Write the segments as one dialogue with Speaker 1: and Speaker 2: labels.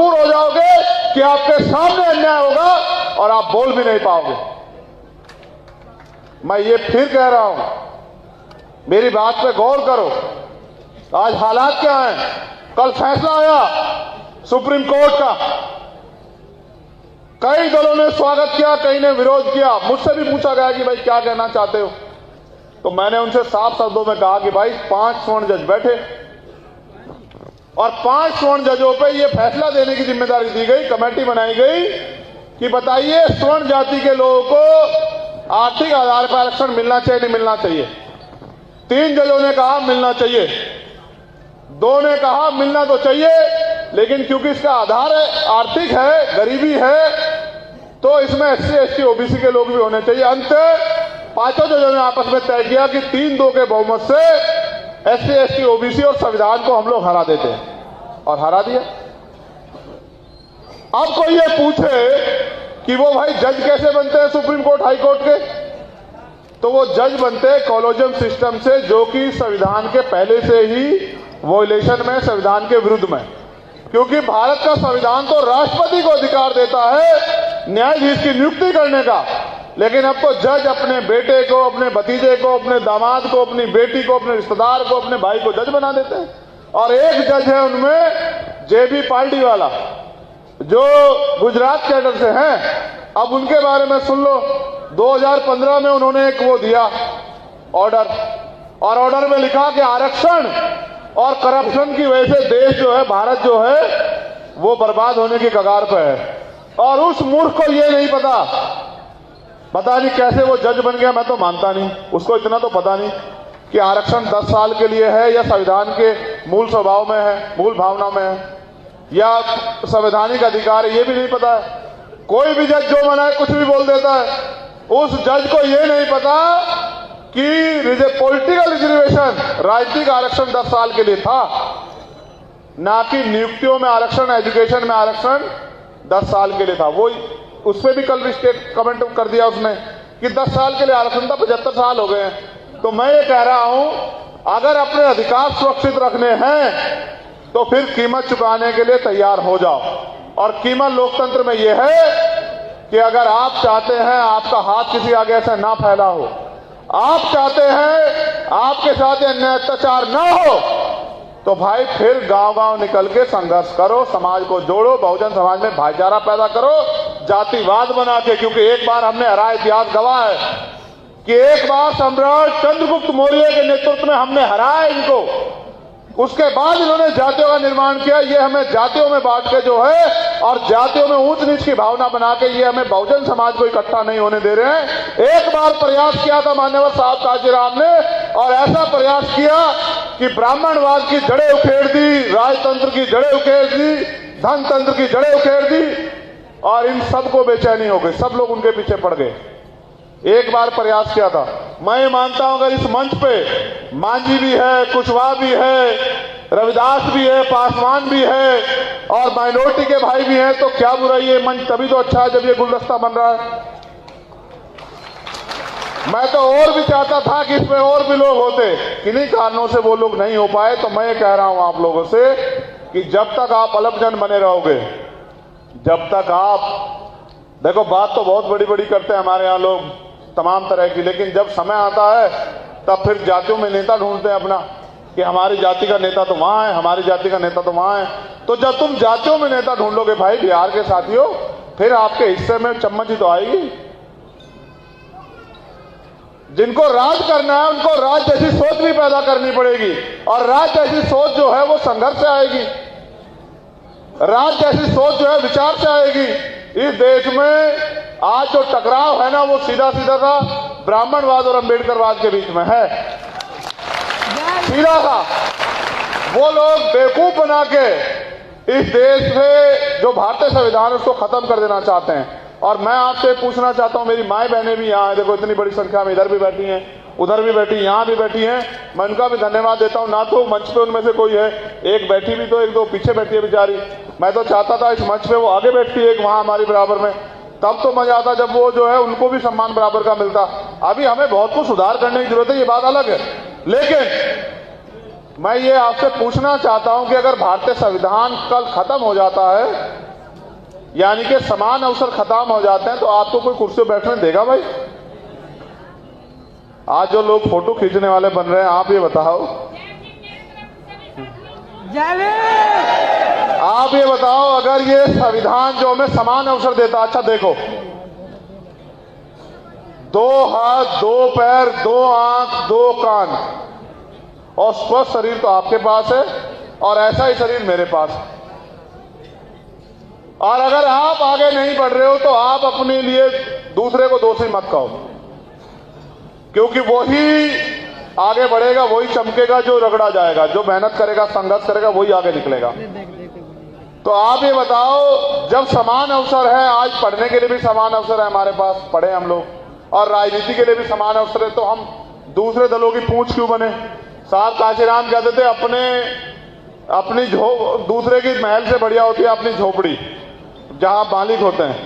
Speaker 1: दूर हो जाओगे कि आपके सामने अन्याय होगा और आप बोल भी नहीं पाओगे। मैं ये फिर कह रहा हूं, मेरी बात पे गौर करो। आज हालात क्या हैं? कल फैसला आया सुप्रीम कोर्ट का, कई दलों ने स्वागत किया, कई ने विरोध किया। मुझसे भी पूछा गया कि भाई क्या कहना चाहते हो, तो मैंने उनसे साफ शब्दों में कहा कि भाई 5 स्वर्ण जज बैठे और 5 स्वर्ण जजों पे ये फैसला देने की जिम्मेदारी दी गई, कमेटी बनाई गई कि बताइए स्वर्ण जाति के लोगों को आर्थिक आधार पर आरक्षण मिलना चाहिए नहीं मिलना चाहिए। 3 जजों ने कहा मिलना चाहिए, 2 ने कहा मिलना तो चाहिए लेकिन क्योंकि इसका आधार है आर्थिक है, गरीबी है, तो इसमें SC ST OBC के लोग भी होने चाहिए। अंत 5 जजों ने आपस में तय किया कि 3-2 के बहुमत से SC ST OBC और संविधान को हम लोग हरा देते हैं और हरा दिया। अब कोई ये पूछे कि वो भाई जज कैसे बनते हैं सुप्रीम कोर्ट हाई कोर्ट के, तो वो जज बनते हैं कॉलेजियम सिस्टम से, जो कि संविधान के पहले से ही वॉयलेशन में, संविधान के विरुद्ध में, क्योंकि भारत का संविधान तो राष्ट्रपति को अधिकार देता है न्यायाधीश की नियुक्ति करने का, लेकिन अब तो जज अपने बेटे को, अपने भतीजे को, अपने दामाद को, अपनी बेटी को, अपने रिश्तेदार को, अपने भाई को जज बना देते हैं। और एक जज है उनमें JB पार्टीवाला, जो गुजरात कैडर से हैं। अब उनके बारे में सुन लो, 2015 में उन्होंने एक वो दिया ऑर्डर, और ऑर्डर में लिखा कि आरक्षण और करप्शन की वजह से देश जो है, भारत जो है, वो बर्बाद होने की कगार पे है। और उस मूर्ख को ये नहीं पता नहीं कैसे वो जज बन गया। मैं तो मानता नहीं, उसको इतना तो पता नहीं कि आरक्षण 10 साल के लिए है या संविधान के मूल स्वभाव में है, मूल भावना में है, या संवैधानिक अधिकार है, ये भी नहीं पता है। कोई भी जज जो मना है कुछ भी बोल देता है। उस जज को ये नहीं पता कि पॉलिटिकल रिजर्वेशन, राजनीतिक आरक्षण 10 साल के लिए था, ना कि नियुक्तियों में आरक्षण, एजुकेशन में आरक्षण 10 साल के लिए था। वो उस पर भी कल रिस्टेट कमेंट कर दिया उसने कि 10 साल के लिए आरक्षण था, 75 साल हो गए हैं। तो मैं ये कह रहा हूं, अगर अपने अधिकार सुरक्षित रखने हैं तो फिर कीमत चुकाने के लिए तैयार हो जाओ। और कीमत लोकतंत्र में यह है कि अगर आप चाहते हैं आपका हाथ किसी आगे ऐसे ना फैला हो, आप चाहते हैं आपके साथ अन्याय अत्याचार ना हो, तो भाई फिर गांव-गांव निकल के संघर्ष करो, समाज को जोड़ो, बहुजन समाज में भाईचारा पैदा करो, जातिवाद बना के। क्योंकि एक बार हमने हरा, इतिहास गवाह है कि एक बार सम्राट चंद्रगुप्त मौर्य के नेतृत्व में हमने हराया इनको, उसके बाद इन्होंने जातियों का निर्माण किया। ये हमें जातियों में बांट के जो है, और जातियों में ऊंच नीच की भावना बना के ये हमें बहुजन समाज को इकट्ठा नहीं होने दे रहे हैं। एक बार प्रयास किया था मान्यवर साहब कांशीराम ने, और ऐसा प्रयास किया कि ब्राह्मणवाद की जड़ें उखेड़ दी, राजतंत्र की जड़ें उखेड़ दी, धनतंत्र की जड़ें उखेड़ दी, और इन सबको बेचैनी हो गई, सब लोग उनके पीछे पड़ गए। एक बार प्रयास किया था। मैं मानता हूं अगर इस मंच पे मांझी भी है, कुशवाहा भी है, रविदास भी है, पासवान भी है, और माइनॉरिटी के भाई भी हैं, तो क्या बुराई है? मंच तभी तो अच्छा है जब ये गुलदस्ता बन रहा है। मैं तो और भी चाहता था कि इसमें और भी लोग होते, किन्हीं कारणों से वो लोग नहीं हो पाए। तो मैं ये कह रहा हूं आप लोगों से कि जब तक आप अलपजन बने रहोगे, जब तक आप, देखो बात तो बहुत बड़ी बड़ी करते हैं हमारे यहाँ लोग तमाम तरह की, लेकिन जब समय आता है तब फिर जातियों में नेता ढूंढते हैं अपना, कि हमारी जाति का नेता तो वहां है, हमारी जाति का नेता तो वहां है। तो जब तुम जातियों में नेता ढूंढोगे भाई बिहार के साथियों, फिर आपके हिस्से में चम्मच ही तो आएगी। जिनको राज करना है उनको राज जैसी सोच भी पैदा करनी पड़ेगी, और राज जैसी सोच जो है वो संघर्ष से आएगी, राज जैसी सोच जो है विचार से आएगी। इस देश में आज जो टकराव है ना, वो सीधा सीधा सा ब्राह्मणवाद और अंबेडकरवाद के बीच में है, सीधा सा। वो लोग बेवकूफ बना के इस देश में जो भारतीय संविधान है उसको खत्म कर देना चाहते हैं। और मैं आपसे पूछना चाहता हूं, मेरी माएं बहनें भी यहाँ है, देखो इतनी बड़ी संख्या में, इधर भी बैठी हैं, उधर भी बैठी, यहाँ भी बैठी हैं, मैं उनका भी धन्यवाद देता हूं। ना तो मंच पे उनमें से कोई है, एक बैठी भी तो, एक दो पीछे बैठी है बेचारी। मैं तो चाहता था इस मंच पे वो आगे बैठती है, एक वहां हमारी बराबर में, तब तो मजा आता जब वो जो है उनको भी सम्मान बराबर का मिलता। अभी हमें बहुत कुछ सुधार करने की जरूरत है, ये बात अलग है, लेकिन मैं ये आपसे पूछना चाहता हूं कि अगर भारतीय संविधान कल खत्म हो जाता है, यानी कि समान अवसर खत्म हो जाते हैं, तो आपको कोई कुर्सी पर बैठने देगा भाई? आज जो लोग फोटो खींचने वाले बन रहे हैं, आप ये बताओ, आप ये बताओ, अगर ये संविधान जो हमें समान अवसर देता, अच्छा देखो, 2 हाथ 2 पैर 2 आंख 2 कान और स्वस्थ शरीर तो आपके पास है और ऐसा ही शरीर मेरे पास है। और अगर आप आगे नहीं बढ़ रहे हो तो आप अपने लिए दूसरे को दोषी मत कहो, क्योंकि वही आगे बढ़ेगा, वही चमकेगा जो रगड़ा जाएगा, जो मेहनत करेगा, संघर्ष करेगा, वही आगे निकलेगा। तो आप ये बताओ, जब समान अवसर है, आज पढ़ने के लिए भी समान अवसर है हमारे पास, पढ़े हम लोग, और राजनीति के लिए भी समान अवसर है, तो हम दूसरे दलों की पूंछ क्यों बने? साहब काशीराम कहते थे, अपनी दूसरे की महल से बढ़िया होती है अपनी झोपड़ी, जहां मालिक होते हैं।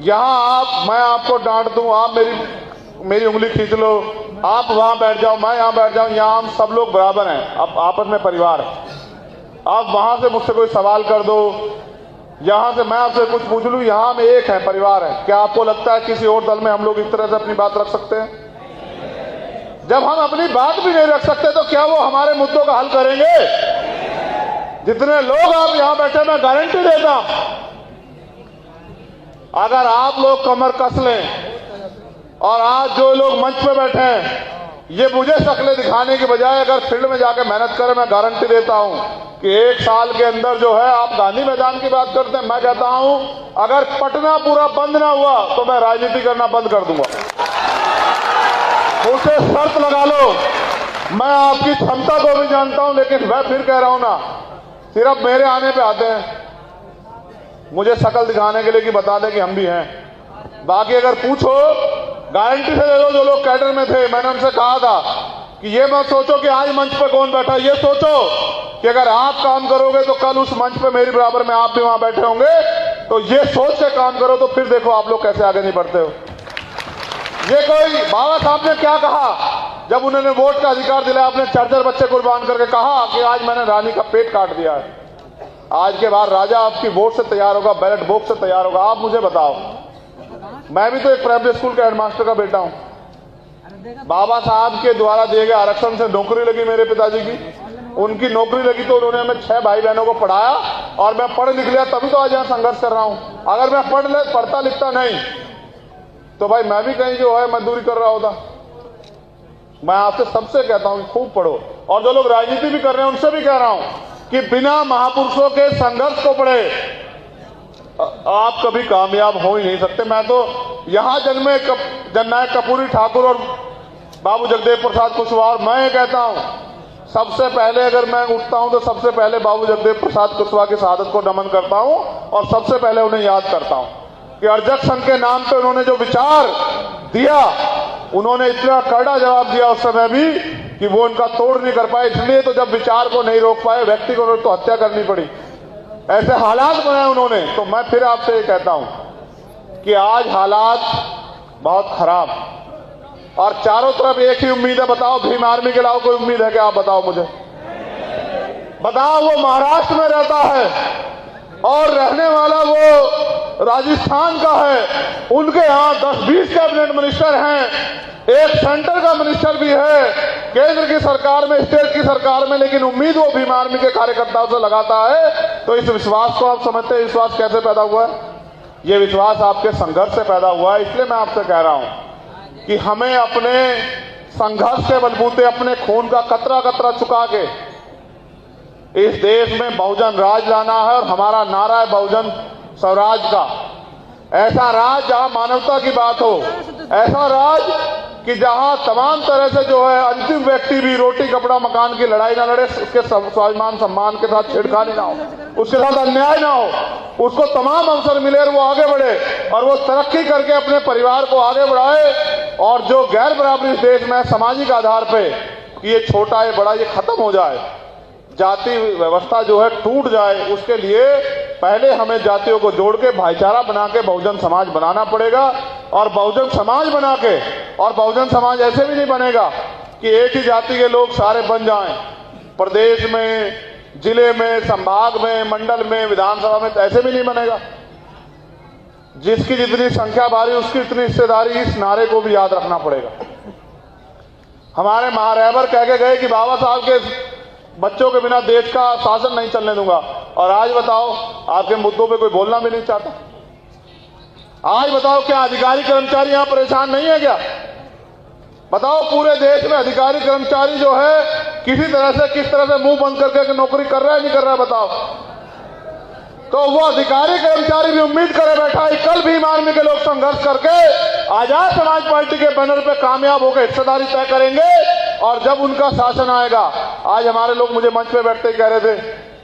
Speaker 1: यहां मैं आपको डांट दूं, आप मेरी उंगली खींच लो, आप वहां बैठ जाओ, मैं यहां बैठ जाऊं, यहां हम सब लोग बराबर हैं, अब आपस में परिवार है। आप वहां से मुझसे कोई सवाल कर दो, यहां से मैं आपसे कुछ पूछ लूं, यहां में एक है, परिवार है। क्या आपको लगता है किसी और दल में हम लोग इस तरह से अपनी बात रख सकते हैं? जब हम अपनी बात भी नहीं रख सकते तो क्या वो हमारे मुद्दों का हल करेंगे? जितने लोग आप यहां बैठे, मैं गारंटी देता हूं, अगर आप लोग कमर कस लें और आज जो लोग मंच पे बैठे हैं, ये मुझे शक्लें दिखाने के बजाय अगर फील्ड में जाकर मेहनत करें, मैं गारंटी देता हूं कि 1 साल के अंदर जो है, आप गांधी मैदान की बात करते हैं, मैं कहता हूं अगर पटना पूरा बंद ना हुआ तो मैं राजनीति करना बंद कर दूंगा। मुझसे शर्त लगा लो, मैं आपकी क्षमता को भी जानता हूं, लेकिन मैं फिर कह रहा हूं ना, सिर्फ मेरे आने पे आते हैं, मुझे शक्ल दिखाने के लिए कि बता दें कि हम भी हैं। बाकी अगर पूछो, गारंटी से दे दो, जो लोग कैडर में थे, मैंने उनसे कहा था कि ये मत सोचो कि आज मंच पे कौन बैठा, ये सोचो कि अगर आप काम करोगे तो कल उस मंच पे मेरी बराबर में आप भी वहां बैठे होंगे। तो ये सोच के काम करो, तो फिर देखो आप लोग कैसे आगे नहीं बढ़ते हो। ये कोई बाबा साहब ने क्या कहा जब उन्होंने वोट का अधिकार दिलाया, आपने 4-4 बच्चे कुर्बान करके कहा कि आज मैंने रानी का पेट काट दिया है। आज के बाद राजा आपकी वोट से तैयार होगा, बैलेट बॉक्स से तैयार होगा। आप मुझे बताओ, मैं भी तो एक प्राइमरी स्कूल के हेडमास्टर का बेटा हूं। बाबा साहब के द्वारा दिए गए आरक्षण से नौकरी लगी मेरे पिताजी की, उनकी नौकरी लगी तो उन्होंने हमें 6 भाई बहनों को पढ़ाया और मैं पढ़ लिख लिया, तभी तो आज यहां संघर्ष कर रहा हूं। अगर मैं पढ़ता लिखता नहीं तो भाई मैं भी कहीं जो है मजदूरी कर रहा होता। मैं आपसे सबसे कहता हूं खूब पढ़ो, और जो लोग राजनीति भी कर रहे हैं उनसे भी कह रहा हूं कि बिना महापुरुषों के संघर्ष को पढ़े आप कभी कामयाब हो ही नहीं सकते। मैं तो यहां जन्मे जननायक कर्पूरी ठाकुर और बाबू जगदेव प्रसाद कुशवाहा, और मैं ये कहता हूं सबसे पहले अगर मैं उठता हूं तो सबसे पहले बाबू जगदेव प्रसाद कुशवाहा की शहादत को नमन करता हूं और सबसे पहले उन्हें याद करता हूं कि अर्जक संघ के नाम पे उन्होंने जो विचार दिया, उन्होंने इतना कड़ा जवाब दिया उस समय भी कि वो उनका तोड़ नहीं कर पाए। इसलिए तो जब विचार को नहीं रोक पाए, व्यक्ति को तो हत्या करनी पड़ी, ऐसे हालात बनाए उन्होंने। तो मैं फिर आपसे ये कहता हूं कि आज हालात बहुत खराब, और चारों तरफ एक ही उम्मीद है। बताओ, भीम आर्मी के अलावा कोई उम्मीद है क्या? आप बताओ मुझे, बताओ। वो महाराष्ट्र में रहता है और रहने वाला वो राजस्थान का है, उनके यहां 10-20 कैबिनेट मिनिस्टर हैं, एक सेंटर का मिनिस्टर भी है केंद्र की सरकार में, स्टेट की सरकार में, लेकिन उम्मीद वो भीम आर्मी के कार्यकर्ताओं से लगाता है। तो इस विश्वास को आप समझते हैं, विश्वास कैसे पैदा हुआ है? ये विश्वास आपके संघर्ष से पैदा हुआ है। इसलिए मैं आपसे कह रहा हूं कि हमें अपने संघर्ष के बलबूते, अपने खून का कतरा कतरा चुका के इस देश में बहुजन राज लाना है। और हमारा नारा है बहुजन स्वराज का। ऐसा राज जहां मानवता की बात हो, ऐसा राज कि जहां तमाम तरह से जो है अंतिम व्यक्ति भी रोटी कपड़ा मकान की लड़ाई ना लड़े, उसके स्वाभिमान सम्मान के साथ छेड़खानी ना हो, उसके साथ अन्याय ना हो, उसको तमाम अवसर मिले और वो आगे बढ़े और वो तरक्की करके अपने परिवार को आगे बढ़ाए। और जो गैर बराबरी इस देश में सामाजिक आधार पे ये छोटा है बड़ा, ये खत्म हो जाए, जाति व्यवस्था जो है टूट जाए, उसके लिए पहले हमें जातियों को जोड़ के भाईचारा बना के बहुजन समाज बनाना पड़ेगा। और बहुजन समाज बना के, और बहुजन समाज ऐसे भी नहीं बनेगा कि एक ही जाति के लोग सारे बन जाएं। प्रदेश में, जिले में, संभाग में, मंडल में, विधानसभा में तो ऐसे भी नहीं बनेगा। जिसकी जितनी संख्या भारी उसकी इतनी हिस्सेदारी, इस नारे को भी याद रखना पड़ेगा। हमारे महारहबर कह के गए कि बाबा साहब के बच्चों के बिना देश का शासन नहीं चलने दूंगा, और आज बताओ आपके मुद्दों पे कोई बोलना भी नहीं चाहता। आज बताओ क्या अधिकारी कर्मचारी यहां परेशान नहीं है क्या? बताओ पूरे देश में अधिकारी कर्मचारी जो है किसी तरह से, किस तरह से मुंह बंद करके नौकरी कर रहा है, नहीं कर रहा है? बताओ। तो वो अधिकारी कर्मचारी भी उम्मीद करे बैठा है कल भीम आर्मी के लोग संघर्ष करके आजाद समाज पार्टी के बैनर पे कामयाब होकर हिस्सेदारी तय करेंगे, और जब उनका शासन आएगा। आज हमारे लोग मुझे मंच पे बैठते ही कह रहे थे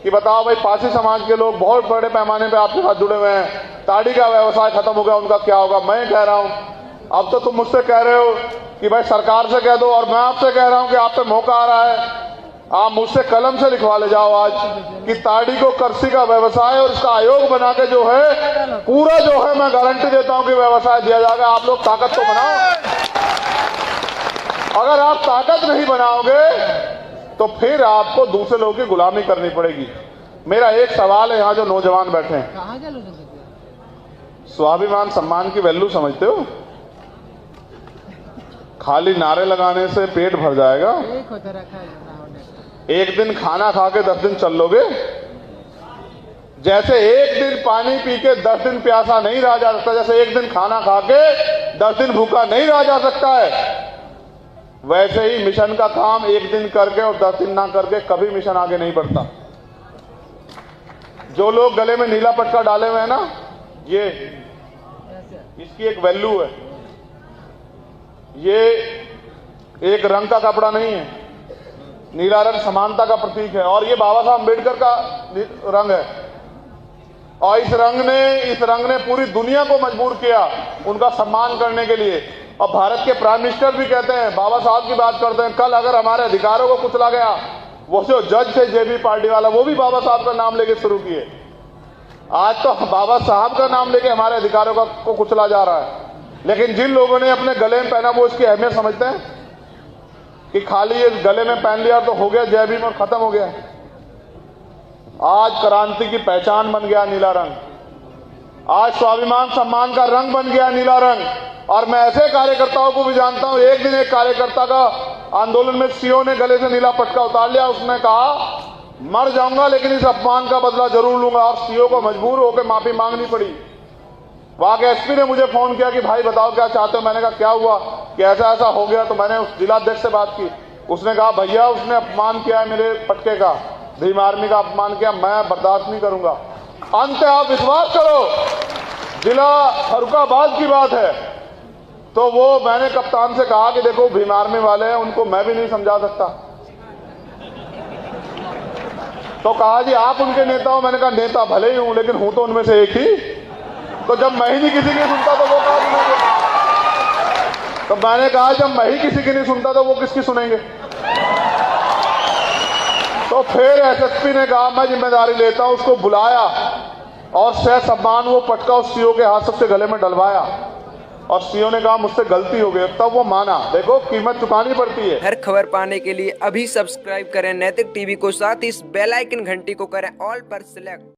Speaker 1: कि बताओ भाई, पासी समाज के लोग बहुत बड़े पैमाने पे आपके साथ जुड़े हुए हैं, ताड़ी का व्यवसाय खत्म हो गया, उनका क्या होगा? मैं कह रहा हूं, अब तो तुम मुझसे कह रहे हो कि भाई सरकार से कह दो, और मैं आपसे कह रहा हूं कि आप पे मौका आ रहा है, आप मुझसे कलम से लिखवा ले जाओ आज कि ताड़ी को कृषि का व्यवसाय और इसका आयोग बना के जो है पूरा जो है, मैं गारंटी देता हूं कि व्यवसाय दिया जाएगा। आप लोग ताकत तो बनाओ। अगर आप ताकत नहीं बनाओगे तो फिर आपको दूसरे लोगों की गुलामी करनी पड़ेगी। मेरा एक सवाल है, यहां जो नौजवान बैठे हैं, स्वाभिमान सम्मान की वैल्यू समझते हो? खाली नारे लगाने से पेट भर जाएगा? एक दिन खाना खा के 10 दिन चल लोगे? जैसे एक दिन पानी पी के 10 दिन प्यासा नहीं रहा जा सकता, जैसे एक दिन खाना खा के 10 दिन भूखा नहीं रहा जा सकता है, वैसे ही मिशन का काम एक दिन करके और 10 दिन ना करके कभी मिशन आगे नहीं बढ़ता। जो लोग गले में नीला पटका डाले हुए हैं ना, ये इसकी एक वैल्यू है। ये एक रंग का कपड़ा नहीं है, नीला रंग समानता का प्रतीक है, और ये बाबा साहब अम्बेडकर का रंग है। और इस रंग ने पूरी दुनिया को मजबूर किया उनका सम्मान करने के लिए। और भारत के प्राइम मिनिस्टर भी कहते हैं, बाबा साहब की बात करते हैं, कल अगर हमारे अधिकारों को कुचला गया, वो जो जज थे जेबी पार्टी वाला, वो भी बाबा साहब का नाम लेके शुरू किए। आज तो बाबा साहब का नाम लेके हमारे अधिकारों को कुचला जा रहा है। लेकिन जिन लोगों ने अपने गले में पहना वो इसकी अहमियत समझते हैं कि खाली ये गले में पहन लिया तो हो गया जय भीम और खत्म हो गया। आज क्रांति की पहचान बन गया नीला रंग, आज स्वाभिमान सम्मान का रंग बन गया नीला रंग। और मैं ऐसे कार्यकर्ताओं को भी जानता हूं, एक दिन एक कार्यकर्ता का आंदोलन में सीओ ने गले से नीला पटका उतार लिया। उसने कहा मर जाऊंगा लेकिन इस अपमान का बदला जरूर लूंगा, और सीओ को मजबूर होकर माफी मांगनी पड़ी। वहां के एसपी ने मुझे फोन किया कि भाई बताओ क्या चाहते हो? मैंने कहा क्या हुआ कि ऐसा ऐसा हो गया। तो मैंने उस जिलाध्यक्ष से बात की, उसने कहा भैया उसने अपमान किया है मेरे पटके का, भीम आर्मी का अपमान किया, मैं बर्दाश्त नहीं करूंगा। अंत आप विश्वास करो, जिला फर्रुखाबाद की बात है, तो वो मैंने कप्तान से कहा कि देखो भीम आर्मी वाले हैं, उनको मैं भी नहीं समझा सकता। तो कहा जी आप उनके नेता हो? मैंने कहा नेता भले ही हूं लेकिन हूं तो उनमें से एक ही। तो जब मैं ही नहीं किसी की सुनता तो वो कहा सुनेंगे? तो मैंने कहा जब मैं ही किसी की नहीं सुनता तो वो किसकी सुनेंगे? तो फिर एसएसपी ने कहा मैं जिम्मेदारी लेता हूं, उसको बुलाया और ससम्मान वो पटका उस सीओ के हाथ से गले में डलवाया, और सीओ ने कहा मुझसे गलती हो गई, तब वो माना। देखो कीमत चुकानी पड़ती है।
Speaker 2: हर खबर पाने के लिए अभी सब्सक्राइब करें नैतिक टीवी को, साथ ही इस बेल आइकन घंटी को करें ऑल पर सिलेक्ट।